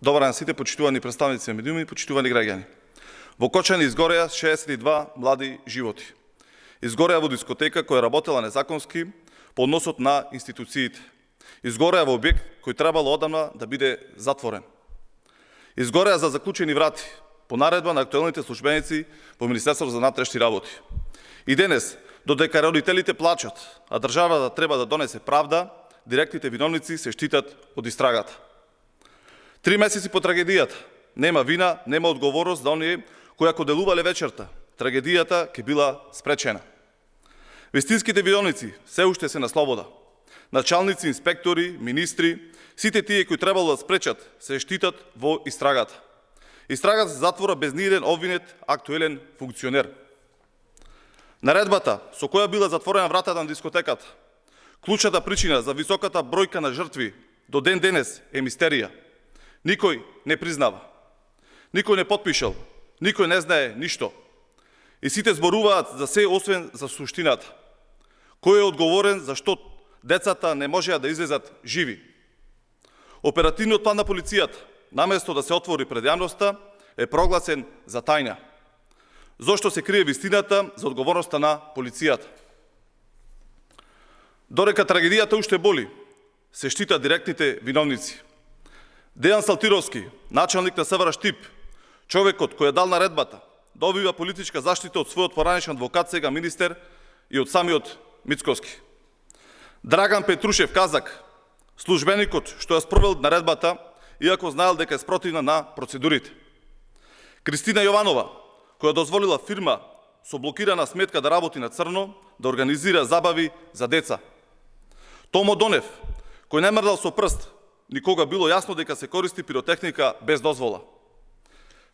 Добар ден сите, почитувани представници на медиуми, почитувани граѓани. Во Кочани изгореа 62 млади животи. Изгореа во дискотека која работела незаконски по односот на институциите. Изгореа во објект кој требало одамна да биде затворен. Изгореа за заклучени врати по наредба на актуелните службеници во Министерството за внатрешни работи. И денес, додека родителите плачат, а државата треба да донесе правда, директните виновници се штитат од истрагата. 3 месеци по трагедијата, нема вина, нема одговорност за оние кои ако делувале вечерта, трагедијата ќе била спречена. Вистинските виновници се уште се на слобода. Началници, инспектори, министри, сите тие кои требало да спречат, се штитат во истрагата. Истрагата се затвора без ниеден обвинет актуелен функционер. Наредбата со која била затворена вратата на дискотеката, клучната причина за високата бројка на жртви до ден денес е мистерија. Никој не признава, никој не потпишал, никој не знае ништо. И сите зборуваат за се освен за суштината. Кој е одговорен зашто децата не можеа да излезат живи? Оперативниот план на полицијата, наместо да се отвори пред јавноста, е прогласен за тајна. Зошто се крие вистината за одговорноста на полицијата? Дорека трагедијата уште боли, се штитат директните виновници. Дејан Салтировски, началник на СВР Штип, човекот кој е дал наредбата, добива политичка заштита од својот поранешен адвокат, сега министер, и од самиот Мицкоски. Драган Петрушев Казак, службеникот што ја спровел наредбата, иако знаел дека е спротивна на процедурите. Кристина Јованова, која дозволила фирма со блокирана сметка да работи на црно, да организира забави за деца. Томо Донев, кој не мрдал со прст, никога било јасно дека се користи пиротехника без дозвола.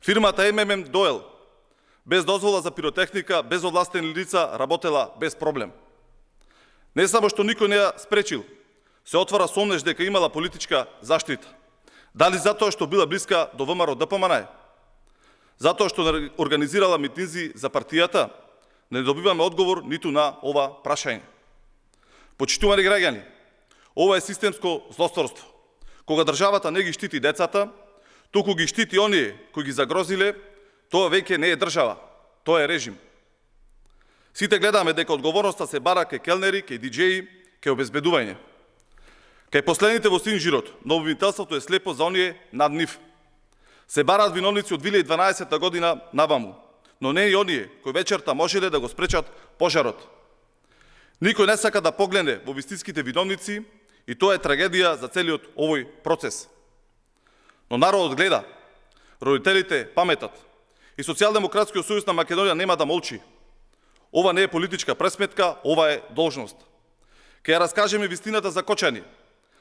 Фирмата МММ Доел, без дозвола за пиротехника, без овластени лица, работела без проблем. Не само што никој не ја спречил, се отвара сомнеж дека имала политичка заштита. Дали затоа што била блиска до ВМРО ДПМН? Затоа што организирала митинзи за партијата? Не добиваме одговор ниту на ова прашање. Почитувани граѓани, ова е системско злосторство. Кога државата не ги штити децата, туку ги штити оние кои ги загрозиле, тоа веќе не е држава, тоа е режим. Сите гледаме дека одговорноста се бара кај келнери, кај диџеи, кај обезбедување. Кај последните во Синжирот, но обвинителството е слепо за оние над нив. Се бараат виновници од 2012 година наваму, но не и оние кои вечерта можеле да го спречат пожарот. Никој не сака да погледне во вистинските виновници, и тоа е трагедија за целиот овој процес. Но народот гледа, родителите паметат и Социјалдемократскиот сојуз на Македонија нема да молчи. Ова не е политичка пресметка, ова е должност. Ке ја раскажеме вистината за Кочани.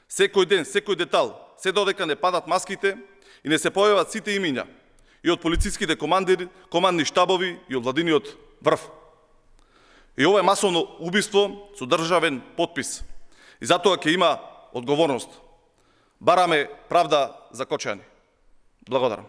Секој ден, секој детал, се додека не падат маските и не се појават сите имиња, и од полициските командни штабови и од владиниот врв. И ова е масовно убиство со државен потпис. И затоа ќе има одговорност. Бараме правда за Кочани. Благодарам.